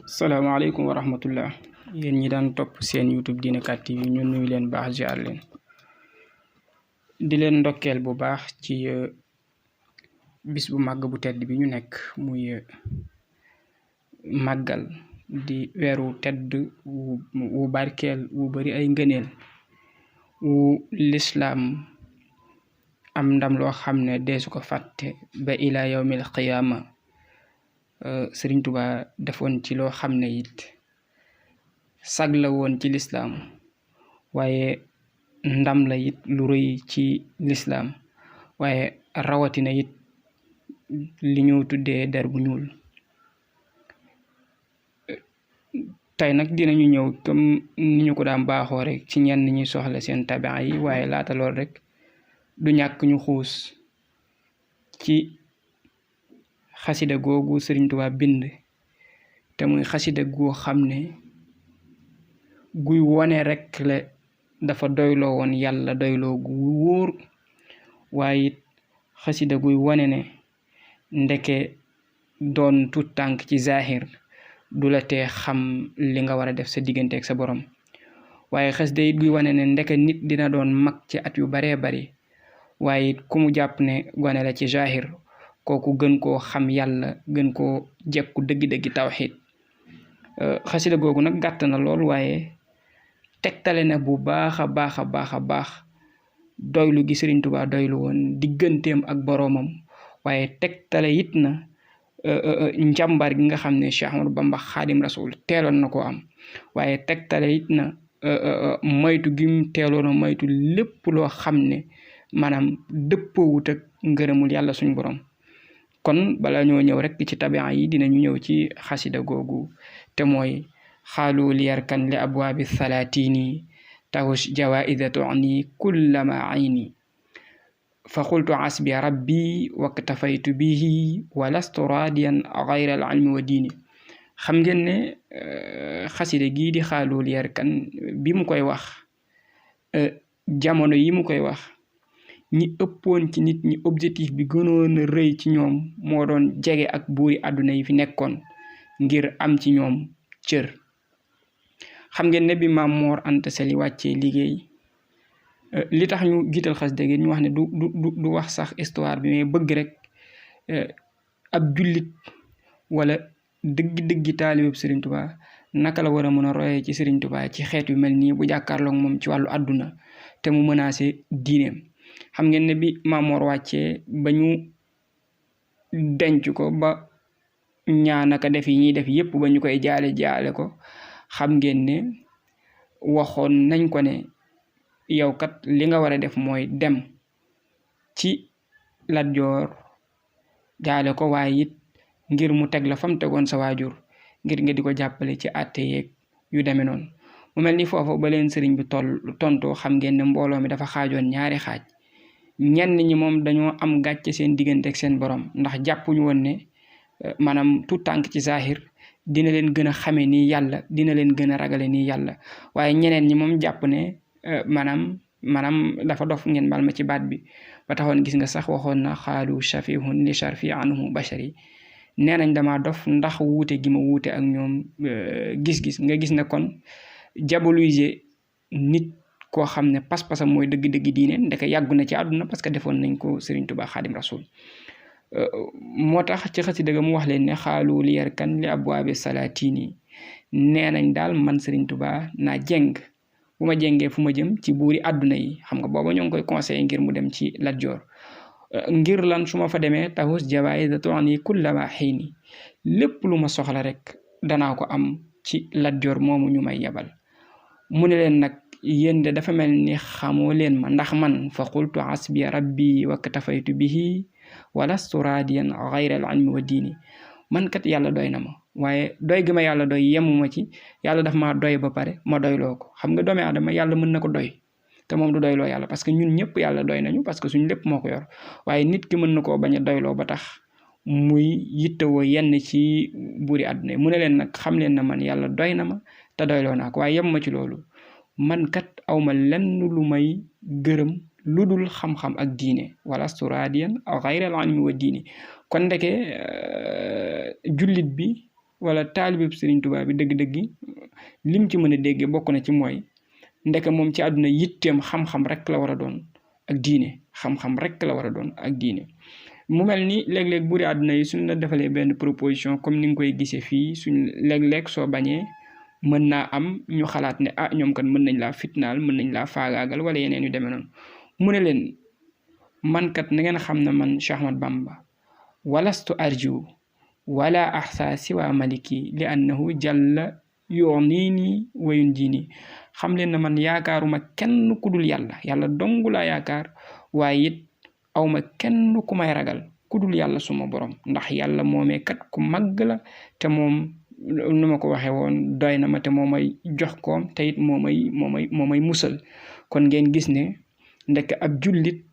salaamaaleykum wa rahmatullah yéen ñi daan topp seen YouTube Dina 4 TV ñu nuyu leen baax ziar leen di leen ndokkeel bu baax ci bis bu màgg bu tedd bi ñu nekk muy màggal di weeru tedd wu barkeel wu bari ay ngëneel wu lislaam am ndam loo xam ne deesu ko fàtte ba ila yawmil qiyaama Sëriñ Tuba defoon ci loo xam ne it sag la woon ci lislaam waaye ndam la it lu rëy ci lislaam waaye rawatina it li ñu tuddee der bu ñuul. tey nag dinañu ñëw comme ni ñu ko daan baaxoo rek ci ñenn ñi soxla seen tabia yi waaye laata lool rek du ñàkk ñu xuus ci xasida googu Sëriñ Tuba bind te muy xasida goo xam ne guy wone rek la dafa doyloo woon yàlla doyloo gu wóor waaye it xasida guy wone ne ndeke doon tut tànk ci zahir du la tee xam li nga war a def sa diggante ak sa borom waaye xasida it guy wone ne ndeke nit dina doon mag ci at yu baree bari waaye it ku mu jàpp ne gone la ci zahir kooku gën koo xam yàlla gën koo jekku dëggi-dëggi tawxiid xasida googu nag gàtt na lool waaye tegtale na bu baax a baax doylu gi Sëriñ Tuba doylu woon digganteem ak boroomam waaye tegtale it na njàmbar gi nga xam ne Cheikh Ahmadou Bamba Xaadim Rasul teeloon na koo am waaye tegtale it na moytu gim teeloon a moytu lépp loo xam ne maanaam dëppoowut ak ngërëmul yàlla suñ borom. kon bala ñoo ñëw rek ci tabia yi dinañu ñëw ci xasida googu te mooy xaalu liyarkan li abwaabi salaatini tahush jawaida tu'ni kullama ayni fa qultu asbi rabbi waktafaytu bihi wa lastu radiyan gayra al ilmi wa diini. xam ngeen ne xasida gii di xaalu liyarkan bi mu koy wax jamono yi mu koy wax ñi ëppoon ci nit ñi objectif bi gënoon a rëy ci ñoom moo doon jege ak buuri àdduna yi fi nekkoon ngir am ci ñoom cër. xam ngeen ne bi Maam Moor Anta Sali wàccee liggéey li tax ñu jiital xasida gi ñu wax ne du wax sax histoire bi mais bëgg rek ab jullit wala dëggi taalibeb Sëriñ Tuba naka la war a mën a royee ci Sëriñ Tuba ci xeet yu mel nii bu jàkkaarloog moom ci wàllu àdduna te mu menacé diineem. xam ngeen ne bi Maam Moor wàccee ba ñu denc ko ba ñaanaka def yi ñuy def yépp ba ñu koy jaale ko xam ngeen ne waxoon nañ ko ne yow kat li nga war a def mooy dem ci Lat Joor jaale ko waaye it ngir mu teg la fam tegoon sa waajur ngir nga di ko jàppale ci àtte yeeg yu demee noonu. mu mel ni foofu ba leen sëriñ bi tontoo xam ngeen ne mbooloo mi dafa xaajoon ñaari xaaj. ñenn ñi moom dañoo am gàcce seen diggante ak seen borom ndax jàppuñu woon ne maanaam tout tànk ci zahir dina leen gën a xame nii yàlla dina leen gën a ragale nii yàlla waaye ñeneen ñi moom jàpp ne maanaam dafa dof ngeen bal ma ci baat bi ba taxoon gis nga sax waxoon na xaalu shafihun li sharfi anhu bashari nee nañ dama dof ndax wuute gi ma wuute ak ñoom gis-gis nga gis na kon diaboliser nit koo xam ne pas-pasam mooy dëgg-dëgg diine ndeke yàggu na ci àdduna parce que defoon nañ ko Sëriñ Tuba Xaadim Rasul moo tax ci xasida ga mu wax leen ne xaalu li yarkan li abwaabi salaatini nee nañ daal man Sëriñ Tuba naa jeng bu ma jengee fu ma jëm ci buuri àdduna yi xam nga booba ñoo ngi koy conseillé ngir mu dem ci Lat Joor ngir lan su ma fa demee tahus jawaïda tu'ni kullama xiini lépp lu ma soxla rek danaa ko am ci Lat Joor moomu ñu may yebal. mu ne leen nag yéen de dafa mel ni xamoo leen ma ndax man fa qultu asbi rabbi waktafaytu bihi wa lastu radiyan gayra al ilmi wa diini. man kat yàlla doy na ma waaye doy gi ma yàlla doy yemuma ci yàlla daf maa doy ba pare ma doyloo ko. xam nga doomi aadama yàlla mën na ko doy te moom du doyloo yàlla parce que ñun ñëpp yàlla doy nañu parce que suñ lépp moo ko yor waaye nit ki mën na koo bañ a doyloo ba tax muy yittewoo yenn ci buuri àdduna yi. mu ne leen nag xam leen na man yàlla doy na ma te doyloo naa ko waaye yemuma ci loolu man kat awma lenn lu may gërëm lu dul xam-xam ak diine wala sturadiyan aw xayral ilmi wa diini. kon ndeke jullit bi wala taalibe Sëriñ Tuubaa bi dëgg-dëgg lim ci mën a déggee bokk na ci mooy ndeke moom ci àdduna yitteem xam-xam rek la war a doon ak diine xam-xam rek la war a doon ak diine. mu mel ni léeg-léeg buuri àdduna yi suñ la defalee benn proposition comme ni nga koy gisee fii suñ léeg-léeg soo bañee mën naa am ñu xalaat ne ñoom kan mën nañ laa fitnaal mën nañ laa faagaagal wala yeneen yu demee noonu. mu ne leen man kat na ngeen xam ne man Cheikh Ahmad Bamba walastu arju wala axsa siwa maliki li annahu jalla yunini wa yunjini. xam leen na man yaakaaruma kenn ku dul yàlla dong laa yaakaar waaye it awma kenn ku may ragal ku dul yàlla suma borom ndax yàlla moomee kat ku màgg la te moom nu ma ko waxee woon doy na ma te moo may jox koom te it moo may musal. kon ngeen gis ne ndekk ab jullit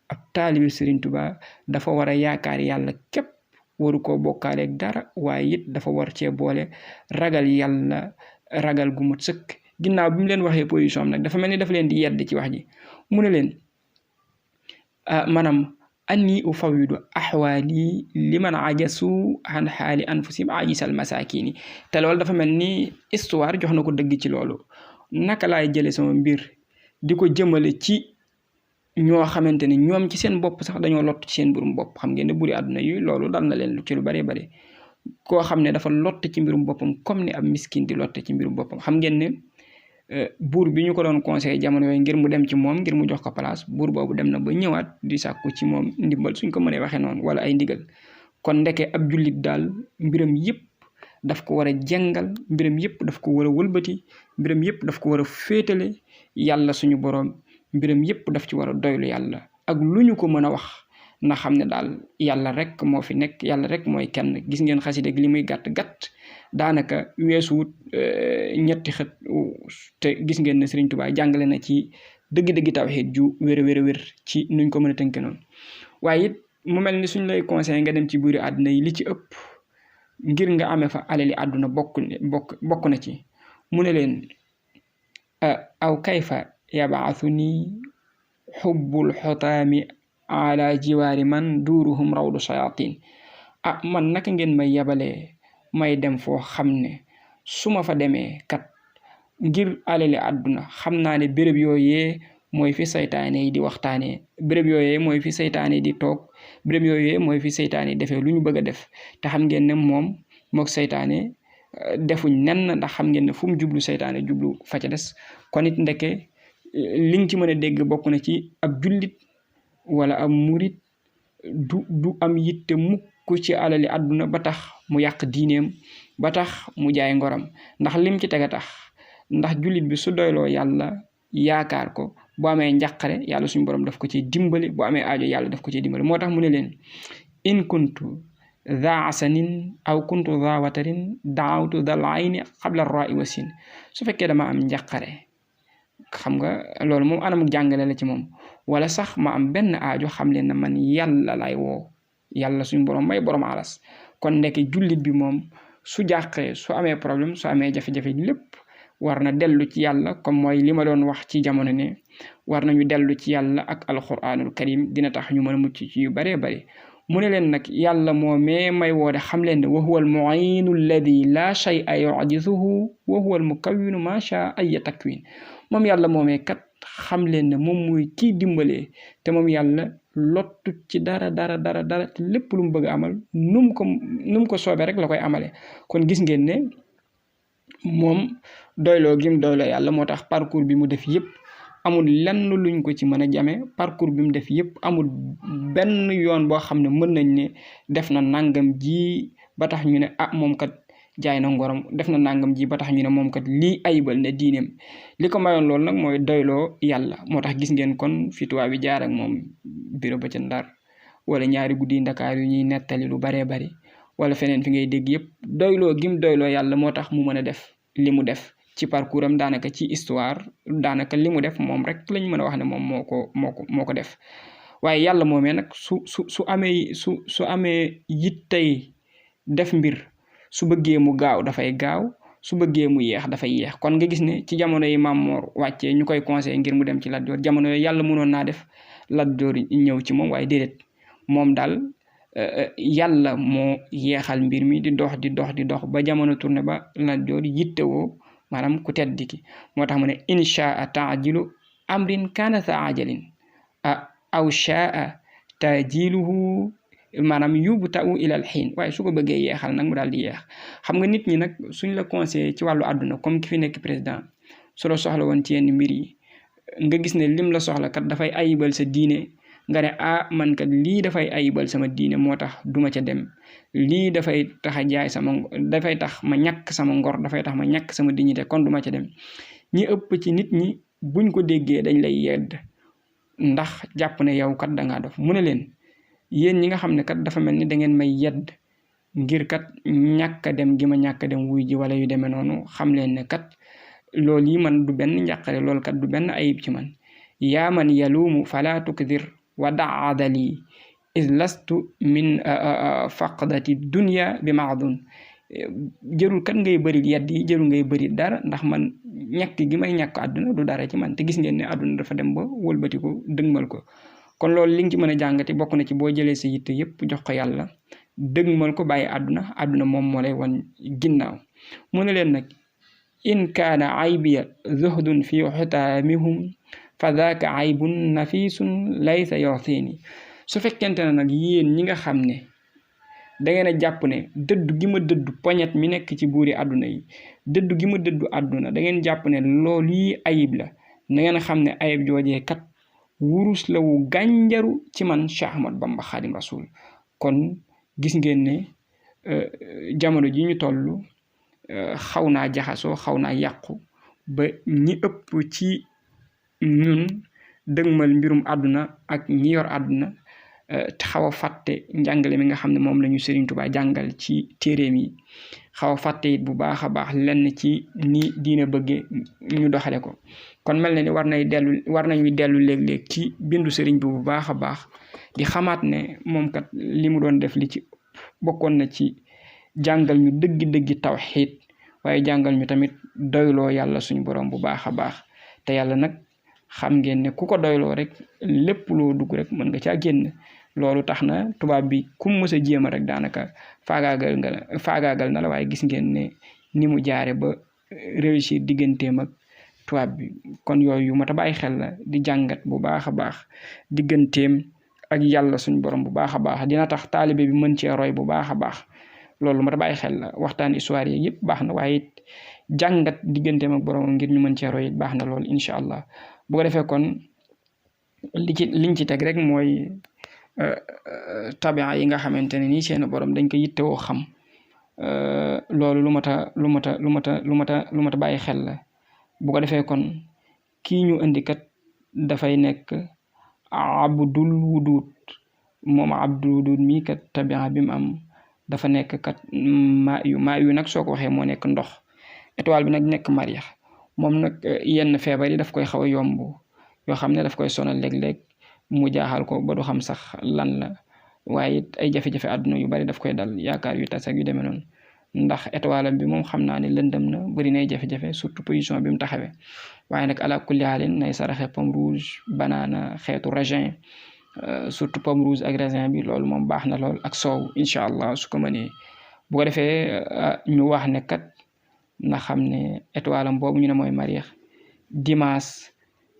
ab taalibi Sëriñ Tuubaa dafa war a yaakaar yàlla képp waru koo bokkaaleeg dara waaye it dafa war cee boole ragal yàlla ragal gu mut sëkk. ginnaaw bi mu leen waxee position am nag dafa mel ni dafa leen di yedd ci wax ji mu ne leen maanaam anni ufawidu ahwaali liman ajasu an xaali anfusihim ajisal masakini. te loolu dafa mel ni histoire jox na ko dëgg ci loolu. naka laay jële sama mbir di ko jëmale ci ñoo xamante ne ñoom ci seen bopp sax dañoo lott ci seen mbirum bopp. xam ngeen ne buri àdduna yi loolu dal na leen ci lu bari bari koo xam ne dafa lott ci mbirum boppam comme ni ab miskin di lott ci mbirum boppam. xam ngeen ne buur bi ñu ko doon conseillé jamono yooyu ngir mu dem ci moom ngir mu jox ko place buur boobu dem na ba ñëwaat di sàkku ci moom ndimbal suñ ko mënee waxee noonu wala ay ndigal. kon ndeke ab jullit daal mbiram yëpp daf ko war a jàngal mbiram yëpp daf ko war a wëlbati mbiram yëpp daf ko war a féetale yàlla suñu boroom mbiram yëpp daf ci war a doylu yàlla ak lu ñu ko mën a wax na xam ne daal yàlla rek moo fi nekk yàlla rek mooy kenn. gis ngeen xasida li muy gàtt daanaka weesuwut ñetti xët te gis ngeen ne Sëriñ Tuubaa jàngale na ci dëgg-dëgg tawxiid ju wér ci nuñ ko mën a tënke noonu. waaye it mu mel ni suñ lay conseillé nga dem ci buuri àdduna yi li ci ëpp ngir nga amee fa alali àdduna bokk na ci. mu ne leen aw kayfa yabaasuni xubbul xotaami ala jiwaari man duuruhum rawdu shayatin. man naka ngeen may yabalee may dem foo xam ne su ma fa demee kat ngir alali àdduna xam naa ne béréb yooyee mooy fi saytaane yi di waxtaanee béréb yooyee mooy fi saytaane yi di toog béréb yooyee mooy fi saytaane yi defee lu ñu bëgg a def. te xam ngeen ne moom mook saytaane defuñ nen ndax xam ngeen ne fu mu jublu saytaane jublu fa ca des. kon it ndeke liñ ci mën a dégg bokk na ci ab jullit wala ab murit du am yitte mukk ci alali àdduna ba tax mu yàq diineem ba tax mu jaay ngoram ndax lim ci teg a tax ndax jullit bi su doyloo yàlla yaakaar ko bu amee njàqare yàlla suñu borom daf ko ci dimbali bu amee aajo yàlla daf ko ci dimbali. moo tax mu ne leen in kuntu dha asanin aw kuntu dha watarin daawtu dal ayni qabla ra'i wasin. su fekkee dama am njàqare xam nga loolu moom anam jàngale la ci moom wala sax ma am benn aajo xam leen na man yàlla lay woo yàlla suñu borom may borom alas. kon ndeke jullit bi moom su jàqee su amee problème su amee jafe-jafe lépp war na dellu ci yàlla comme mooy li ma doon wax ci jamono ne war nañu dellu ci yàlla ak alquranul karim dina tax ñu mën a mucc ci yu baree bari. mu ne leen nag yàlla moomee may woode xam leen ne wa huwa al mu'inu alladi la shay'a yu'jizuhu wa huwa al mukawwinu ma sha ay takwin. moom yàlla moomee kat xam leen ne moom muy kii dimbalee te moom yàlla lottu ci dara lépp lu mu bëgg a amal nu mu ko soobee rek la koy amale. kon gis ngeen ne moom doyloo gim doyloo yàlla moo tax parcours bi mu def yëpp amul lenn luñ ko ci mën a jame. parcours bi mu def yëpp amul benn yoon boo xam ne mën nañ ne def na nangam ji ba tax ñu ne moom kat jaay na ngoram def na nangam ji ba tax ñu ne moom kat lii ayibal ne diineem. li ko mayoon loolu nag mooy doyloo yàlla moo tax gis ngeen kon fi tubaab bi jaar ak moom bureau ba ca Ndar wala ñaari guddi Ndakaar yu ñuy nettali lu baree bari wala feneen fi ngay dégg yëpp doyloo gim doyloo yàlla moo tax mu mën a def li mu def ci parcours am daanaka ci histoire daanaka li mu def moom rek lañ mën a wax ne moom moo ko def. waaye yàlla moomee nag su amee yittey def mbir su bëggee mu gaaw dafay gaaw su bëggee mu yeex dafay yeex. kon nga gis ne ci jamono yi Maam Moor wàccee ñu koy conseillé ngir mu dem ci Lat Joor jamono yooyu yàlla mënoon naa def Lat Joor ñëw ci moom waaye déedéet moom daal yàlla moo yeexal mbir mi di dox ba jamono tourné ba Lat Joor yittewoo maanaam ku tedd ki moo tax mu ne inshaa taajilu amrin kaana sa ajalin aw shaa taajiluhu maanaam yubta'u ilal xiin waaye su ko bëggee yeexal nag mu daal di yeex xam nga nit ñi nag suñ la conseillé ci wàllu àdduna comme ki fi nekk président su la soxla woon ci yenn mbir yi nga gis ne lim la soxla kat dafay ayibal sa diine nga ne man kat lii dafay ayibal sama diine moo tax duma ca dem lii dafay tax a jaay dafay tax ma ñàkk sama ngor dafay tax ma ñàkk sama dignité kon duma ca dem ñi ëpp ci nit ñi buñ ko déggee dañ lay yedd ndax jàpp ne yow kat dangaa dof mu ne leen yéen ñi nga xam ne kat dafa mel ni da ngeen may yedd ngir kat ñàkk a dem gi ma ñàkk a dem wuy ji wala yu demee noonu xam leen ne kat loolu yi man du benn njàqare loolu kat du benn ayib ci man yaa man yaluumu fala tukdir wa daadali is lastu min faqdati dunya bi maadun jërul kat ngay bëri yedd yi jërul ngay bëri dara ndax man ñàkk gi may ñàkk àdduna du dara ci man te gis ngeen ne àdduna dafa dem ba wëlbati ko dëgmal ko kon loolu li nga ci mën a jàngati bokk na ci boo jëlee sa yitte yëpp jox ko yàlla dëgmal ko bàyyi àdduna moom moo lay wan ginnaaw mu ne leen nag in kaana aybiya zuhdun fi xutaamihum fa daaka aybun nafisun laysa yoxsiini su fekkente ne nag yéen ñi nga xam ne da ngeen a jàpp ne dëddu gi ma dëddu poñet mi nekk ci buuri àdduna yi dëddu gi ma dëddu àdduna da ngeen jàpp ne loolu yi ayib la na ngeen xam ne ayib joojee kat wurus la wu gànjaru ci man Cheikh Ahmad Bamba Xaadim Rasul kon gis ngeen ne jamono ji ñu toll xaw naa jaxasoo xaw naa yàqu ba ñi ëpp ci ñun dëgmal mbirum àdduna ak ñi yor àdduna xaw a fàtte njàngale mi nga xam ne moom la ñu Serigne Touba jàngal ci téeréem yi xaw a fàtte it bu baax a baax lenn ci ni diina bëgge ñu doxale ko kon mel na ni war nañuy dellu léeg-léeg ci bindu Serigne bi bu baax a baax di xamaat ne moom kat li mu doon def li ci bokkoon na ci jàngal ñu dëggi tawxiid waaye jàngal ñu tamit doyloo yàlla suñu borom bu baax a baax te yàlla nag xam ngeen ne ku ko doyloo rek lépp loo dugg rek mën nga caa génn loolu tax na tubaab bi ku mës a jéem rek daanaka faagaagal na la waaye gis ngeen ne ni mu jaare ba réussir digganteem ak tubaab bi kon yooyu mat a bàyyi xel la di jàngat bu baax a baax digganteem ak yàlla suñu borom bu baax a baax dina tax taalibe bi mën cee roy bu baax a baax loolu mat a bàyyi xel la waxtaan histoire yi yëpp baax na waaye it jàngat digganteem ak borom ngir ñu mën cee roy it baax na loolu incha allah bu ko defee kon liñ ci teg rek mooy tabia yi nga xamante ne nii seen borom dañ ko yittewoo xam loolu lu mat a bàyyi xel la bu ko defee kon kii ñu indi kat dafay nekk abdul wudud moom abdul wudud mi kat tabia bi mu am dafa nekk kat maa yu nag soo ko waxee moo nekk ndox étoile bi nag nekk mariix moom nag yenn feebar yi daf koy xaw a yomb yoo xam ne daf koy sonal léeg-léeg mu jaaxal ko ba du xam sax lan la waaye it ay jafe-jafe àdduna yu bari daf koy dal yaakaar yu tas ak yu demee noonu ndax étoile bi moom xam naa ne lëndëm na bëri nay jafe-jafe surtout position bi mu taxawee waaye nag ala kulli haalin nay saraxe pomme rouge banana xeetu raisin surtout pomme rouge ak raisin bi loolu moom baax na lool ak soow incha allah su ko mënee bu ko defee ñu wax ne kat na xam ne étoile am boobu ñu ne mooy mariix dimanche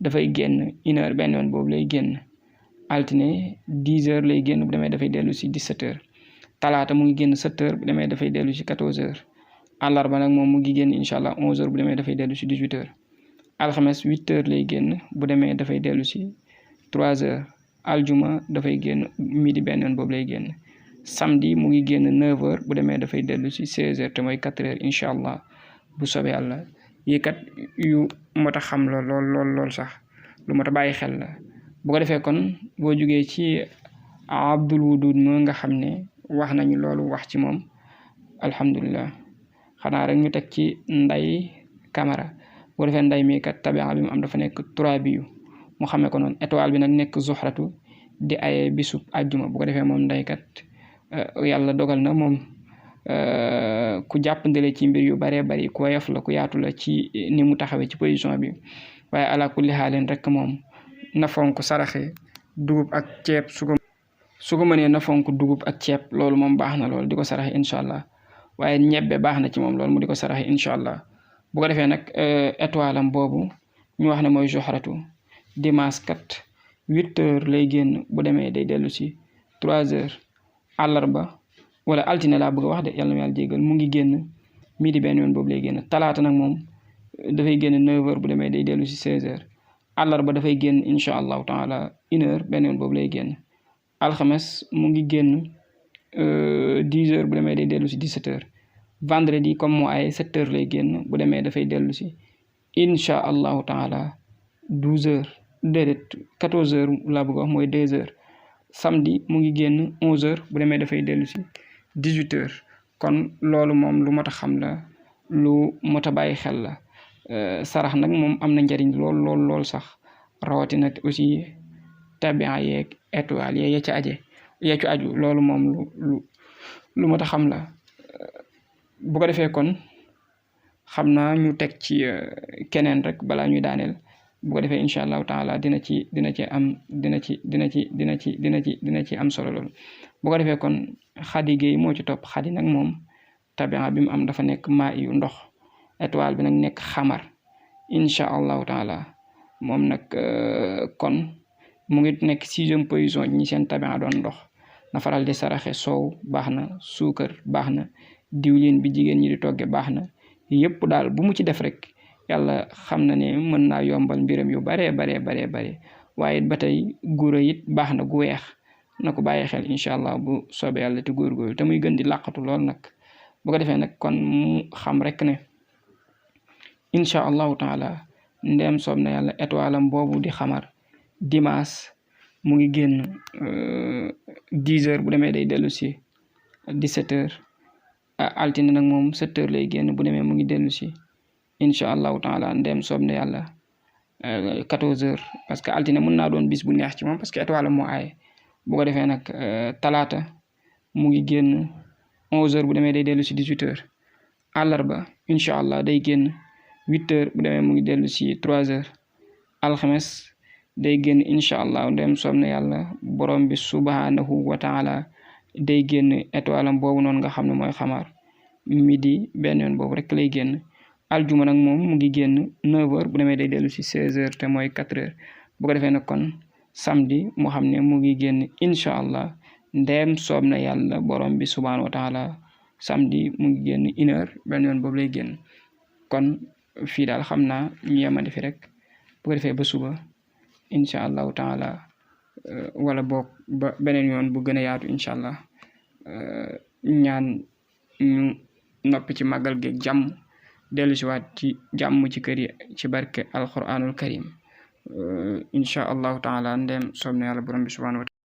dafay génn 1h benn yoon boobu lay génn altine 10h lay génn bu demee dafay dellu si 17h talaata mu ngi génn 7h bu demee dafay dellu si 14h àllarba nag moom mu ngi génn incha allah 11h bu demee dafay dellu si 18h alxames 8h lay génn bu demee dafay dellu si 3h aljuma dafay génn midi benn yoon boobu lay génn samedi mu ngi génn 9h bu demee dafay dellu si 16h te mooy 4h incha allah bu soobee yàlla yi kat yu mot a xam la lool sax lu mot a bàyyi xel la bu ko defee kon boo jugee ci abdul wudud moo nga xam ne wax nañu loolu wax ci moom alhamdulilah xanaa rek ñu teg ci nday camara bu defee nday mi kat tabia bi mu am dafa nekk turabiyu mu xamee ko noonu étoile bi nag nekk zuhratu di ay bisub àjjuma bu ko defee moom nday kat yàlla dogal na moom ku jàppandale ci mbir yu baree bari ku woyof la ku yaatu la ci ni mu taxawee ci position bi waaye ala kulli xaalin rek moom na fonk saraxe dugub ak ceeb su ko su ko mënee na fonk dugub ak ceeb loolu moom baax na loolu di ko saraxe incha allah waaye ñebbe baax na ci moom loolu mu di ko saraxe incha allah bu ko defee nag étoile am boobu ñu wax ne mooy Zuhratu dimanche kat 8h lay génn bu demee day dellu si 3h àllarba wala altine laa bëgg a wax de yàlla na yàlla jégal mu ngi génn midi benn yoon boobu lay génn talaata nag moom dafay génn 9h bu demee day dellu si 16h àllarba dafay génn incha allahu taala 1h benn yoon boobu lay génn alxames mu ngi génn 10h bu demee day dellu si 17h vendredi comme moo ay 7h lay génn bu demee dafay dellu si incha allahu taala 12h déedéet 14h laa bëgg a wax mooy 2h samedi mu ngi génn 11h bu demee dafay dellu si 18h kon loolu moom lu mot a xam la lu mot a bàyyi xel la sarax nag moom am na njariñ lool sax rawatina aussi tabia yeeg étoile yeeg ya ca aju loolu moom lu mot a xam la bu ko defee kon xam naa ñu teg ci keneen rek balaa ñuy daaneel bu ko defee incha allahu taala dina ci am solo loolu bu ko defee kon Xadi Géey moo ci topp Xadi nag moom tabia bi mu am dafa nekk maa yu ndox étoile bi nag nekk xamar incha allahu taala moom nag kon mu ngi nekk 6e position ñi seen tabia doon ndox na faral di saraxe soow baax na suukar baax na diwlin bi jigéen ñi di togge baax na yëpp daal bu mu ci def rek yàlla xam na ne mën naa yombal mbiram yu bare waaye ba tey gura it baax na gu weex na ko bàyyi xel incha allah bu soobee yàlla te góorgóorlu te muy gën di làqatu lool nag bu ko defee nag kon mu xam rek ne incha allahu taala ndeem soob na yàlla étoile am boobu di xamar dimanche mu ngi génn 10h bu demee day dellu si 17h altine nag moom 7h lay génn bu demee mu ngi dellu si incha allahu taala ndeem soob na yàlla 14h parce que altine mën naa doon bis bu neex ci moom parce que étoile moo aaye bu ko defee nag talaata mu ngi génn 11h bu demee day dellu si 18h àllarba incha allah day génn 8h bu demee mu ngi dellu si 3h alxames day génn incha allah ndem soob na yàlla borom bi subhanahu wa taala day génn étoile am boobu noonu nga xam ne mooy xamar midi benn yoon boobu rek lay génn aljuma nag moom mu ngi génn 9h bu demee day dellu si 16h te mooy 4h bu ko defee nag kon samedi mu xam ne mu ngi génn incha allah ndem soob na yàlla borom bi subhanahu wa taala samedi mu ngi génn 1h benn yoon boobu lay génn kon fii daal xam naa ñu yemandi fi rek bu ko defee ba suba incha allahu taala wala boog ba beneen yoon bu gën a yaatu incha allah ñaan ñu noppi ci màggal geeg jàmm dellu si waat ci jàmm ci kër yi ci barke alquranul karim incha allahu taala ndem soob na yàlla borom bi subhanahu wa taala